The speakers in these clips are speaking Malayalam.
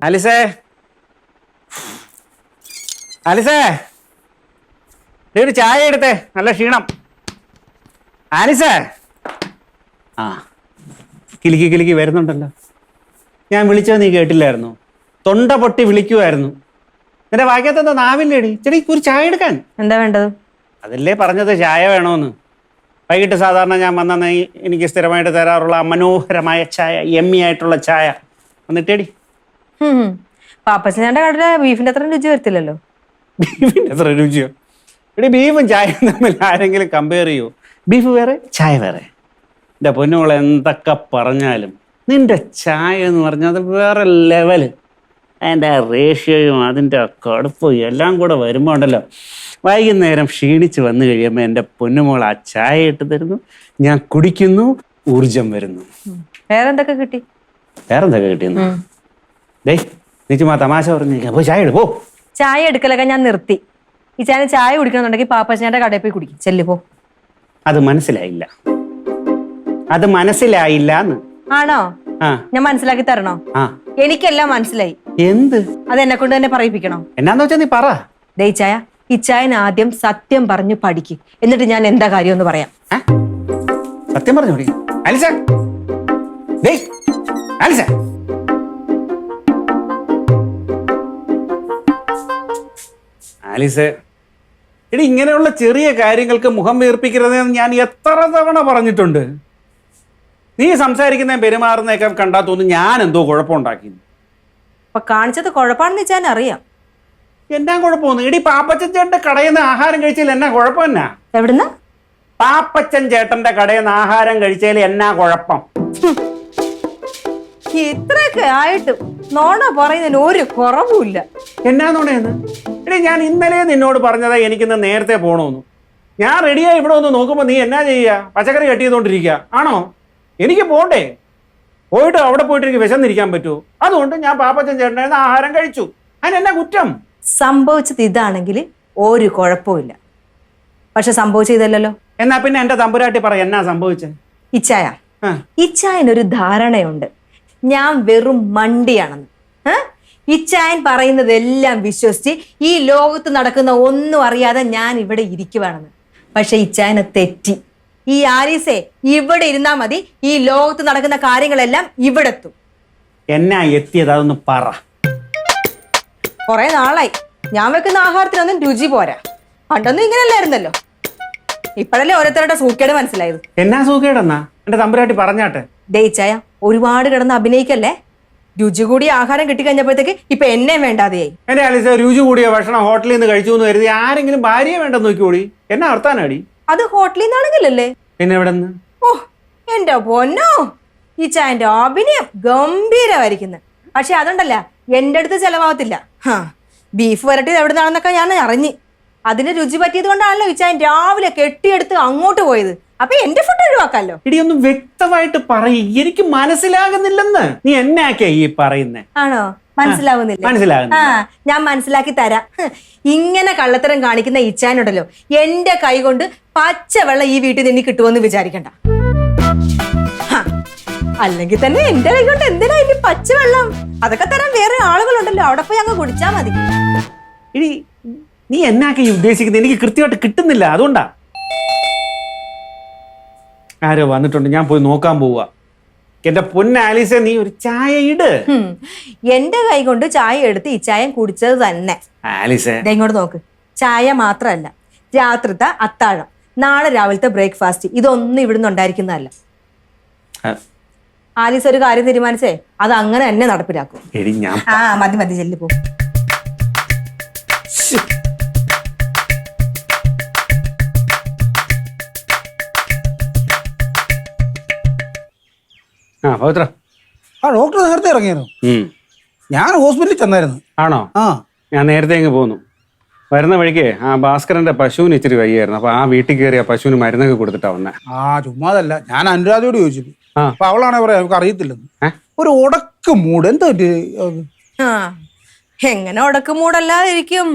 ആലിസേ, ആലിസേ, ഒരു ചായ എടുത്തേ, നല്ല ക്ഷീണം. ആലിസേ, ആ കിലുക്കി കിലുക്കി വരുന്നുണ്ടല്ലോ. ഞാൻ വിളിച്ചത് നീ കേട്ടില്ലായിരുന്നു? തൊണ്ട പൊട്ടി വിളിക്കുമായിരുന്നു. നിന്റെ വാക്യത്തെന്താ നാവില്ലേടി? ചെടി ഒരു ചായ എടുക്കാൻ. എന്താ വേണ്ടത്? അതല്ലേ പറഞ്ഞത് ചായ വേണോന്ന്. വൈകിട്ട് സാധാരണ ഞാൻ വന്ന എനിക്ക് സ്ഥിരമായിട്ട് തരാറുള്ള മനോഹരമായ ചായ, എമ്മി ആയിട്ടുള്ള ചായ വന്നിട്ടേടി. പാപ്പച്ചൻ്റെ കടയിലെ ബീഫിന്റെ അത്ര രുചി വരത്തില്ലല്ലോ. ബീഫിന്റെ അത്ര രുചിയോ? എടി, ബീഫും ചായയും തമ്മിൽ ആരെങ്കിലും കമ്പയർ ചെയ്യോ? ബീഫ് വേറെ, ചായ വേറെ. എൻ്റെ പൊന്നുകൾ എന്തൊക്കെ പറഞ്ഞാലും നിന്റെ ചായ എന്ന് പറഞ്ഞാൽ അത് വേറെ ലെവല്. അതിൻ്റെ റേഷ്യോയും അതിൻ്റെ കടുപ്പും എല്ലാം കൂടെ വരുമ്പോൾ ഉണ്ടല്ലോ, വൈകുന്നേരം ക്ഷീണിച്ച് വന്നു കഴിയുമ്പോൾ എൻ്റെ പൊന്നുമോൾ ആ ചായ ഇട്ട് തരുന്നു, ഞാൻ കുടിക്കുന്നു, ഊർജം വരുന്നു. വേറെന്തൊക്കെ കിട്ടി? വേറെന്തൊക്കെ കിട്ടിയെന്നു? ഡേയ്, നീ ചുമ്മാ തമാശ പറഞ്ഞിരിക്കാം. പോയി ചായ എടുപ്പോ. ചായ എടുക്കലൊക്കെ ഞാൻ നിർത്തി. ഈ ചായ കുടിക്കണമെന്നുണ്ടെങ്കിൽ പാപ്പച്ചൻ്റെ കടയിൽ പോയി കുടിക്കും. ചെല്ലു പോ. അത് മനസ്സിലായില്ല, അത് മനസ്സിലായില്ല. ആണോ? ഞാൻ മനസ്സിലാക്കി തരണോ? എനിക്കെല്ലാം മനസ്സിലായി. എന്ത്? അത് എന്നെ കൊണ്ട് തന്നെ പറയിപ്പിക്കണോ? എന്നാന്ന് വെച്ചാ നീ പറ. ദേ ചായ, ഈ ചായന് ആദ്യം സത്യം പറഞ്ഞു പഠിക്ക്, എന്നിട്ട് ഞാൻ എന്താ കാര്യം ഒന്ന് പറയാം. സത്യം പറഞ്ഞു ആലിസ. ഡേയ് ആലിസ, ആലിസ, എടി ഇങ്ങനെയുള്ള ചെറിയ കാര്യങ്ങൾക്ക് മുഖം വീർപ്പിക്കരുതെന്ന് ഞാൻ എത്ര തവണ പറഞ്ഞിട്ടുണ്ട്. നീ സംസാരിക്കുന്ന പെരുമാറുന്നതൊക്കെ കണ്ടാ തോന്നുന്നു ഞാൻ എന്തോ കുഴപ്പമുണ്ടാക്കി. അപ്പൊ കാണിച്ചത് കുഴപ്പമാണെന്ന് വെച്ചാൽ അറിയാം. എന്നാ കുഴപ്പമൊന്നും? എടി, പാപ്പച്ചൻ ചേട്ടന്റെ കടയിൽ നിന്ന് ആഹാരം കഴിച്ചാൽ എന്നാ കുഴപ്പം? എന്നാ എവിടുന്ന? പാപ്പച്ചൻ ചേട്ടന്റെ കടയിൽ നിന്ന് ആഹാരം കഴിച്ചാൽ എന്നാ കുഴപ്പം? ഇത്രയൊക്കെ ആയിട്ടും നോണ പറയുന്നതിന് ഒരു കുറവുമില്ല. എന്നാ നോണേന്ന്? എടി, ഞാൻ ഇന്നലെ നിന്നോട് പറഞ്ഞതാ എനിക്കിന്ന് നേരത്തെ പോണോന്ന്. ഞാൻ റെഡിയായി ഇവിടെ ഒന്ന് നോക്കുമ്പോ നീ എന്നാ ചെയ്യുക? പച്ചക്കറി കട്ട് ചെയ്തോണ്ടിരിക്കുക ആണോ? എനിക്ക് പോണ്ടേ? പോയിട്ട് അവിടെ പോയിട്ട് എനിക്ക് വിശന്നിരിക്കാൻ പറ്റുമോ? അതുകൊണ്ട് ഞാൻ പാപ്പച്ചൻ ചേട്ടൻ്റെ ആഹാരം കഴിച്ചു. അതിനെന്നാ കുറ്റം? സംഭവിച്ചത് ഇതാണെങ്കിൽ ഒരു കുഴപ്പമില്ല. പക്ഷെ സംഭവിച്ചതല്ലോ. എന്നാ പിന്നെ എന്റെ തമ്പുരാട്ടി പറ, എന്നാ സംഭവിച്ചത്? ഇച്ചായനൊരു ധാരണയുണ്ട്, ഞാൻ വെറും മണ്ടിയാണെന്ന്. ഇച്ചായൻ പറയുന്നതെല്ലാം വിശ്വസിച്ച് ഈ ലോകത്ത് നടക്കുന്ന ഒന്നും അറിയാതെ ഞാൻ ഇവിടെ ഇരിക്കുവാണെന്ന്. പക്ഷെ ഇച്ചായനെ തെറ്റി. ഈ ആലീസേ ഇവിടെ ഇരുന്നാ മതി, ഈ ലോകത്ത് നടക്കുന്ന കാര്യങ്ങളെല്ലാം ഇവിടെ എത്തും. എന്നാ എത്തിയത്? അതൊന്ന് പറ. കുറെ നാളായി ഞാൻ വെക്കുന്ന ആഹാരത്തിനൊന്നും രുചി പോരാ. പണ്ടൊന്നും ഇങ്ങനെയല്ലായിരുന്നല്ലോ. ഇപ്പോഴല്ലേ ഓരോരുത്തരുടെ സൂക്കേട് മനസ്സിലായത്. എന്നാ സൂക്കേടെന്നാ എന്റെ തമ്പുരാട്ടി പറഞ്ഞാട്ടെ. ദയിച്ചായ, ഒരുപാട് കിടന്ന് അഭിനയിക്കല്ലേ. രുചി കൂടിയ ആഹാരം കിട്ടിക്കഴിഞ്ഞപ്പോഴത്തേക്ക് ഇപ്പൊ എന്നെ വേണ്ടാതെയായി. എന്റെ ആലീസ, രുചി കൂടിയ ഭക്ഷണം ഹോട്ടലിൽ നിന്ന് കഴിച്ചു എന്ന് കരുതി ആരെങ്കിലും ഭാര്യയെ വേണ്ടെന്ന് നോക്കിയോടി. എന്നാ അർത്ഥാനാടി? അത് ഹോട്ടലിൽ നിന്നാണെങ്കിലല്ലേ. പിന്നെ എവിടെ നിന്ന്? ഓ എന്റെ പൊന്നോ, ഈ ചായന്റെ അഭിനയം ഗംഭീരമായിരിക്കുന്നു. പക്ഷെ അതുണ്ടല്ല, എന്റെ അടുത്ത് ചെലവാകത്തില്ല. ബീഫ് വരട്ടിയത് എവിടെ നിന്നാണെന്നൊക്കെ ഞാൻ അറിഞ്ഞ്. അതിന് രുചി പറ്റിയത് കൊണ്ടാണല്ലോ ഈ ചായൻ രാവിലെ കെട്ടിയെടുത്ത് അങ്ങോട്ട് പോയത്. അപ്പൊ എന്റെ ഫുഡ് ഒഴിവാക്കാലോ. ഇടി, ഒന്ന് വ്യക്തമായിട്ട് പറയ്, എനിക്ക് മനസ്സിലാകുന്നില്ലെന്ന്. നീ എന്നാക്കിയ ഈ പറയുന്നേ? ആണോ? മനസ്സിലാവുന്നില്ല? ഞാൻ മനസ്സിലാക്കി തരാം. ഇങ്ങനെ കള്ളത്തരം കാണിക്കുന്ന ഇച്ചാനുണ്ടല്ലോ, എന്റെ കൈ കൊണ്ട് പച്ചവെള്ളം ഈ വീട്ടിൽ നിന്ന് കിട്ടുമെന്ന് വിചാരിക്കണ്ട. അല്ലെങ്കിൽ തന്നെ എന്റെ കൈ കൊണ്ട് എന്തിനാ ഇനി പച്ചവെള്ളം? അതൊക്കെ തരാൻ വേറെ ആളുകളുണ്ടല്ലോ, അവിടെ പോയി അങ്ങ് കുടിച്ചാ മതി. ഇനി നീ എന്നാക്കി ഉദ്ദേശിക്കുന്നത്? എനിക്ക് കൃത്യമായിട്ട് കിട്ടുന്നില്ല, അതുകൊണ്ടാ. ആരോ വന്നിട്ടുണ്ട്, ഞാൻ പോയി നോക്കാൻ പോവാ. എന്റെ പൊന്ന ആലീസ, നീ ഒരു ചായ ഇട്. എന്റെ കൈ കൊണ്ട് ചായ എടുത്ത് ഈ ചായ കുടിച്ചത് തന്നെ. ആലീസ, ഇങ്ങോട്ട് നോക്ക്. ചായ മാത്രമല്ല, രാത്രിത്തെ അത്താഴം, നാളെ രാവിലത്തെ ബ്രേക്ക്ഫാസ്റ്റ്, ഇതൊന്നും ഇവിടുന്ന് ഉണ്ടായിരിക്കുന്നതല്ല. ആലീസ് ഒരു കാര്യം തീരുമാനിച്ചേ അത് അങ്ങനെ തന്നെ നടപ്പിലാക്കും. മതി മതി, ചെല്ലു പോ. ഡോക്ടർ നേരത്തെ ഇറങ്ങിയായിരുന്നു. ഞാൻ ഹോസ്പിറ്റലിൽ ചെന്നായിരുന്നു. ആണോ? ഞാൻ നേരത്തെ അങ്ങ് പോന്നു. വരുന്ന വഴിക്ക് ആ ഭാസ്കരന്റെ പശുവിന് ഇച്ചിരി വയ്യായിരുന്നു. അപ്പൊ ആ വീട്ടിൽ കയറി ആ പശുവിന് മരുന്നൊക്കെ കൊടുത്തിട്ടാ വന്നെ. ചുമ്മാതല്ല, ഞാൻ അനുരാധയോട് ചോദിച്ചു. അപ്പൊ അവളാണെ പറയാ നമുക്ക് അറിയത്തില്ലെന്ന്. ഒരു ഉടക്ക് മൂട്. എന്താ എങ്ങനെ ഉടക്ക് മൂടല്ലാതിരിക്കും?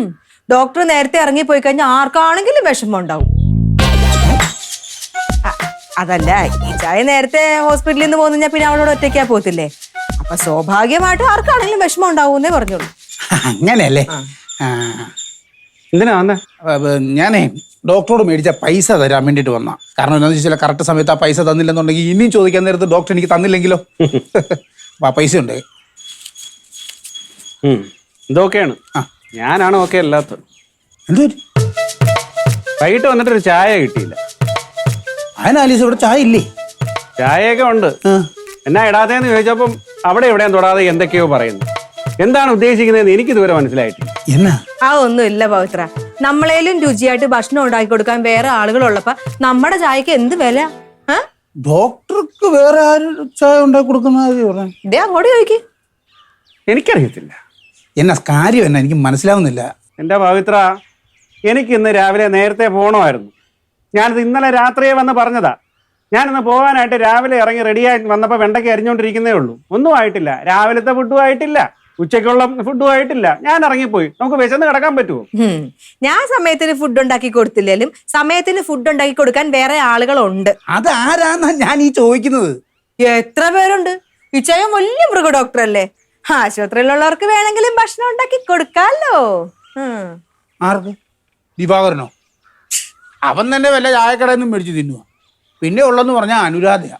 ഡോക്ടർ നേരത്തെ ഇറങ്ങിപ്പോയി കഴിഞ്ഞാൽ ആർക്കാണെങ്കിലും വിഷമം ഉണ്ടാവും. അതല്ല, ഈ ചായ നേരത്തെ ഹോസ്പിറ്റലിൽ നിന്ന് പോന്നു പിന്നെ അവളോട് ഒറ്റയ്ക്കാ പോകത്തില്ലേ? അപ്പൊ സ്വാഭാവികമായിട്ടും ആർക്കാണെങ്കിലും വിഷമം ഉണ്ടാവൂന്നേ പറഞ്ഞോളൂ. അങ്ങനെയല്ലേ? എന്തിനാ വന്നേ? ഞാനേ ഡോക്ടറോട് മേടിച്ച പൈസ തരാൻ വേണ്ടിയിട്ട് വന്ന. കാരണം എന്താണെന്ന് വെച്ചാൽ കറക്റ്റ് സമയത്ത് ആ പൈസ തന്നില്ലെന്നുണ്ടെങ്കിൽ ഇനിയും ചോദിക്കാൻ നേരത്ത് ഡോക്ടർ എനിക്ക് തന്നില്ലെങ്കിലോ? ആ പൈസ ഉണ്ട്. ഇതൊക്കെയാണ്. ഞാനാണ് ഓക്കെ അല്ലാത്തത്. എന്തോ വൈകിട്ട് വന്നിട്ടൊരു ചായ കിട്ടിയില്ല. അതിനാലീസ് ഇവിടെ ചായ ഇല്ലേ? ചായയൊക്കെ ഉണ്ട്. എന്നാ ഇടാത്തേന്ന് ചോദിച്ചപ്പം അവിടെ എവിടെയും തൊടാതെ എന്തൊക്കെയോ പറയുന്നു. എന്താണ് ഉദ്ദേശിക്കുന്നതെന്ന് എനിക്കിതുവരെ മനസ്സിലായിട്ടില്ല. എന്നാ ആ ഒന്നും ഇല്ല പവിത്ര. നമ്മളേലും രുചിയായിട്ട് ഭക്ഷണം ഉണ്ടാക്കി കൊടുക്കാൻ വേറെ ആളുകളുള്ളപ്പോ നമ്മുടെ ചായക്ക് എന്ത് വില? ഡോക്ടർക്ക് വേറെ ആരും ചായ ഉണ്ടാക്കി കൊടുക്കുന്ന ഇതേ അങ്ങോട്ട് ചോദിക്ക്. എനിക്കറിയത്തില്ല. എന്നാ കാര്യം എന്നാ എനിക്ക് മനസ്സിലാവുന്നില്ല. എൻ്റെ പവിത്ര, എനിക്ക് ഇന്ന് രാവിലെ നേരത്തെ പോകണമായിരുന്നു. ഞാനിത് ഇന്നലെ രാത്രിയെ വന്ന് പറഞ്ഞതാ. ഞാനിന്ന് പോകാനായിട്ട് രാവിലെ ഇറങ്ങി റെഡിയായി വന്നപ്പോൾ വെണ്ടയ്ക്ക് അരിഞ്ഞുകൊണ്ടിരിക്കുന്നേ ഉള്ളൂ. ഒന്നും ആയിട്ടില്ല. രാവിലത്തെ ഫുഡും ആയിട്ടില്ല, ഉച്ചയ്ക്കുള്ള ഫുഡും ആയിട്ടില്ല. ഞാൻ ഇറങ്ങിപ്പോയി. നമുക്ക് വിശന്ന് കിടക്കാൻ പറ്റുമോ? ഞാൻ സമയത്തിന് ഫുഡ് ഉണ്ടാക്കി കൊടുത്തില്ലേലും സമയത്തിന് ഫുഡ് ഉണ്ടാക്കി കൊടുക്കാൻ വേറെ ആളുകളുണ്ട്. അത് ആരാന്നാ ഞാൻ ഈ ചോദിക്കുന്നത്. എത്ര പേരുണ്ട്? ഇച്ചയും വലിയ മൃഗ ഡോക്ടർ അല്ലേ? ആശുപത്രിയിലുള്ളവർക്ക് വേണമെങ്കിലും ഭക്ഷണം ഉണ്ടാക്കി കൊടുക്കാലോ. ആർക്ക്? ദിവാകരനോ? അവൻ തന്നെ വല്ല ചായക്കടയിൽ നിന്നും മേടിച്ച് തിന്നുക. പിന്നെ ഉള്ളതെന്ന് പറഞ്ഞാൽ അനുരാധയാ.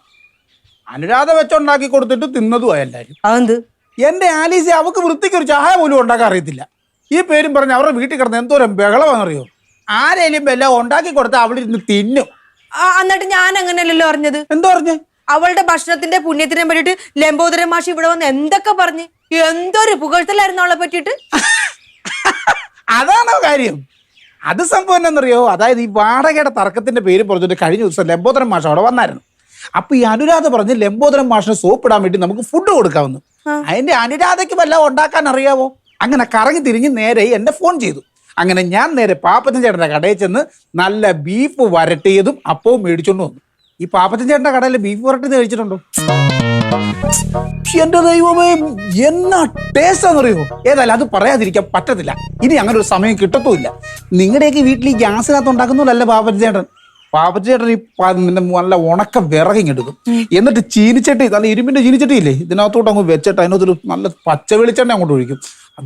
അനുരാധ വെച്ചുണ്ടാക്കി കൊടുത്തിട്ട് തിന്നതുമാ എല്ലാവരും. അതെന്ത്? എന്റെ ആലീസി അവക്ക് വൃത്തിക്ക് ഒരു ചായ പോലും ഉണ്ടാക്കാൻ അറിയത്തില്ല. ഈ പേരും പറഞ്ഞ് അവരുടെ വീട്ടിൽ കിടന്ന് എന്തോരം ബഹളമാണെന്നറിയോ? ആരേലും വല്ല ഉണ്ടാക്കി കൊടുത്താൽ അവിടെ ഇരുന്ന് തിന്നും. എന്നിട്ട് ഞാൻ അങ്ങനെയല്ലല്ലോ അറിഞ്ഞത്. എന്തോ പറഞ്ഞേ? അവളുടെ ഭക്ഷണത്തിന്റെ പുണ്യത്തിനെ പറ്റിയിട്ട് ലംബോദരൻ മാഷി ഇവിടെ വന്ന് എന്തൊക്കെ പറഞ്ഞ്, എന്തൊരു പുകഴ്ത്തലായിരുന്നു അവളെ പറ്റിയിട്ട്. അതാണോ കാര്യം? അത് സംഭവം എന്നറിയോ? അതായത് ഈ വാടകയുടെ തർക്കത്തിന്റെ പേര് പറഞ്ഞിട്ട് കഴിഞ്ഞ ദിവസം ലംബോദരൻ മാഷ് അവിടെ വന്നായിരുന്നു. അപ്പൊ ഈ അനുരാധ പറഞ്ഞ് ലംബോദരൻ മാഷിന് സോപ്പിടാൻ വേണ്ടി നമുക്ക് ഫുഡ് കൊടുക്കാമെന്ന്. അതിന്റെ അനുരാധയ്ക്ക് വല്ലതും ഉണ്ടാക്കാൻ അറിയാവോ? അങ്ങനെ കറങ്ങി തിരിഞ്ഞ് നേരെ എന്നെ ഫോൺ ചെയ്തു. അങ്ങനെ ഞാൻ നേരെ പാപ്പച്ചൻ ചേട്ടന്റെ കടയിൽ ചെന്ന് നല്ല ബീഫ് വരട്ടിയതും അപ്പവും മേടിച്ചോണ്ട് വന്നു. ഈ പാപ്പച്ചൻ ചേട്ടന്റെ കടയിൽ ബീഫ് വരട്ടിയത് കഴിച്ചിട്ടുണ്ടോ? എന്റെ ദൈവമേ, എന്നാ ടേസ്റ്റ് ആണെന്നറിയോ? ഏതായാലും അത് പറയാതിരിക്കാൻ പറ്റത്തില്ല. ഇനി അങ്ങനെ ഒരു സമയം കിട്ടത്തുമില്ല. നിങ്ങളുടെയൊക്കെ വീട്ടിൽ ഈ ഗ്യാസിനകത്ത് ഉണ്ടാക്കുന്നതല്ല പാപ്പച്ചൻ ചേട്ടൻ. പാപ്പച്ചൻ ചേട്ടൻ ഈ നല്ല ഉണക്ക വിറകിങ്ങെടുക്കും. എന്നിട്ട് ചീനിച്ചട്ടി, നല്ല ഇരുമ്പിന്റെ ചീനിച്ചട്ടി ഇല്ലേ, ഇതിനകത്തോട്ട് അങ്ങ് വെച്ചിട്ട് അതിനകത്തൊരു നല്ല പച്ച വെളിച്ചെണ്ണ അങ്ങോട്ട് ഒഴിക്കും.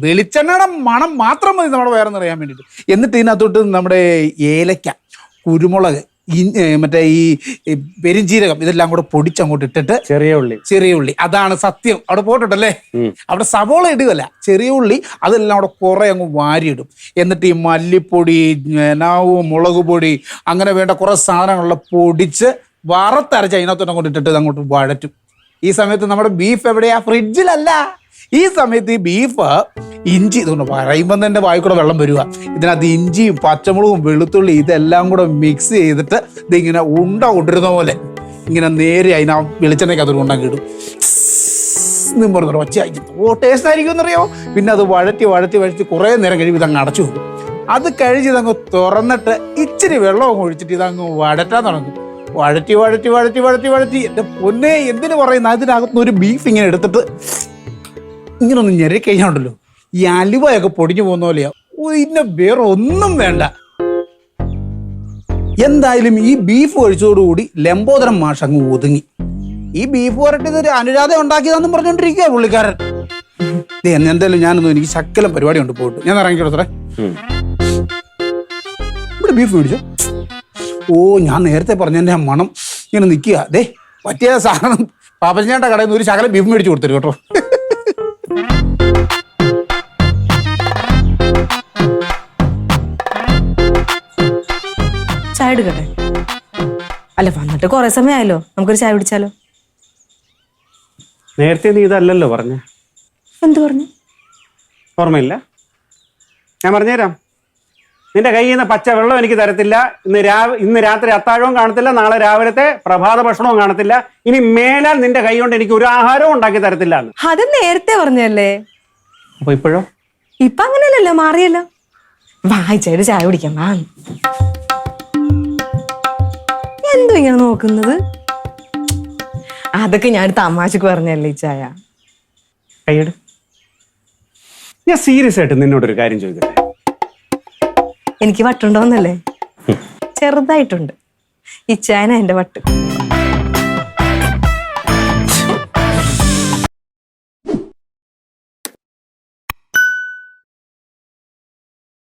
വെളിച്ചെണ്ണയുടെ മണം മാത്രം മതി നമ്മുടെ വേറെന്നറിയാൻ വേണ്ടിയിട്ട്. എന്നിട്ട് ഇതിനകത്തോട്ട് നമ്മുടെ ഏലക്ക, കുരുമുളക്, മറ്റേ ഈ പെരിഞ്ചീരകം ഇതെല്ലാം കൂടെ പൊടിച്ചങ്ങോട്ട് ഇട്ടിട്ട് ചെറിയ ഉള്ളി അതാണ് സത്യം. അവിടെ പോയിട്ടല്ലേ, അവിടെ സവോള ഇടുകയല്ല, ചെറിയ ഉള്ളി അതെല്ലാം അവിടെ കുറെ അങ്ങ് വാരിയിടും. എന്നിട്ട് ഈ മല്ലിപ്പൊടി, മുളക് പൊടി, അങ്ങനെ വേണ്ട കുറെ സാധനങ്ങളെല്ലാം പൊടിച്ച് വറുത്തരച്ച് അതിനകത്തോട്ട് അങ്ങോട്ട് ഇട്ടിട്ട് അങ്ങോട്ട് വഴറ്റും. ഈ സമയത്ത് നമ്മുടെ ബീഫ് എവിടെയാ? ഫ്രിഡ്ജിലല്ല. ഈ സമയത്ത് ഈ ബീഫ് ഇഞ്ചി ഇതുകൊണ്ട് പറയുമ്പോൾ തന്നെ വായിക്കൂടെ വെള്ളം വരിക. ഇതിനകത്ത് ഇഞ്ചിയും പച്ചമുളകും വെളുത്തുള്ളി ഇതെല്ലാം കൂടെ മിക്സ് ചെയ്തിട്ട് ഇതിങ്ങനെ ഉണ്ട കൊണ്ടിരുന്ന പോലെ ഇങ്ങനെ നേരെ അതിനാ വെളിച്ചെണ്ണയ്ക്ക് അതൊരു ഉണ്ടാക്കി ഇടും. പറഞ്ഞോ ഒച്ചയായിരിക്കും. ടേസ്റ്റ് ആയിരിക്കും എന്നറിയോ? പിന്നെ അത് വഴറ്റി കുറേ നേരം കഴിയുമ്പോൾ ഇതങ്ങ് അടച്ചു വെക്കും. അത് കഴിഞ്ഞ് ഇതങ്ങ് തുറന്നിട്ട് ഇച്ചിരി വെള്ളം ഒഴിച്ചിട്ട് ഇതങ്ങ് വഴറ്റാൻ തുടങ്ങും. വഴറ്റി എൻ്റെ പൊന്നെ, എന്തിനു പറയുന്ന, അതിനകത്തുനിന്ന് ഒരു ബീഫ് ഇങ്ങനെ എടുത്തിട്ട് ഇങ്ങനെ ഒന്ന് ഞെരക്കഴിഞ്ഞാണ്ടല്ലോ ഈ അലുവയൊക്കെ പൊടിഞ്ഞു പോകുന്ന പോലെയാ. ഇന്നെ വേറെ ഒന്നും വേണ്ട. എന്തായാലും ഈ ബീഫ് കഴിച്ചതോടുകൂടി ലംബോദരൻ മാഷ് അങ്ങ് ഒതുങ്ങി. ഈ ബീഫ് വരട്ടിയത് ഒരു അനുരാധ ഉണ്ടാക്കിയതാണെന്നും പറഞ്ഞോണ്ടിരിക്കുക പുള്ളിക്കാരൻ. എന്തായാലും ഞാനൊന്നും, എനിക്ക് ശക്കലം പരിപാടി ഉണ്ട്, പോയിട്ട് ഞാൻ ഇറങ്ങിക്കോട്ടെ. ഇവിടെ ബീഫ് മേടിച്ചോ? ഞാൻ നേരത്തെ പറഞ്ഞതിന്റെ ആ മണം ഇങ്ങനെ നിൽക്കുക. പറ്റിയ സാധനം പാപ്പച്ചൻ്റെ കടയിൽ നിന്ന് ഒരു ശകലം ബീഫ് മേടിച്ചു കൊടുത്തരും കേട്ടോ. ചായ എടുക്കട്ടെ? അല്ല, വന്നിട്ട് കുറെ സമയമായല്ലോ, നമുക്കൊരു ചായ പിടിച്ചാലോ? നേരത്തെ നീ ഇതല്ലല്ലോ പറഞ്ഞ. എന്ത് പറഞ്ഞു? ഓർമ്മയില്ല? ഞാൻ പറഞ്ഞുതരാം. നിന്റെ കയ്യിൽ നിന്ന് പച്ച വെള്ളം എനിക്ക് തരത്തില്ല. ഇന്ന് രാത്രി അത്താഴവും കാണത്തില്ല, നാളെ രാവിലത്തെ പ്രഭാത ഭക്ഷണവും കാണത്തില്ല. ഇനി മേലാൽ നിന്റെ കൈ കൊണ്ട് എനിക്ക് ഒരു ആഹാരവും ഉണ്ടാക്കി തരത്തില്ല. അത് നേരത്തെ പറഞ്ഞല്ലേ? അപ്പൊ ഇപ്പോഴോ? ഇപ്പൊ അങ്ങനെയല്ലല്ലോ, മാറിയല്ലോ. വായിച്ചായിട്ട് ചായ കുടിക്കാം. വാ. എന്തോ ഇങ്ങനെ നോക്കുന്നത്? അതൊക്കെ ഞാൻ തമാശക്ക് പറഞ്ഞല്ലേ ഈ ചായ. കൈയ്യട്. ഞാൻ സീരിയസ് ആയിട്ട് നിന്നോടൊരു കാര്യം ചോദിക്കട്ടെ. എനിക്ക് വട്ടുണ്ടോന്നല്ലേ? ചെറുതായിട്ടുണ്ട്. ഈ ചായന എന്റെ വട്ട്.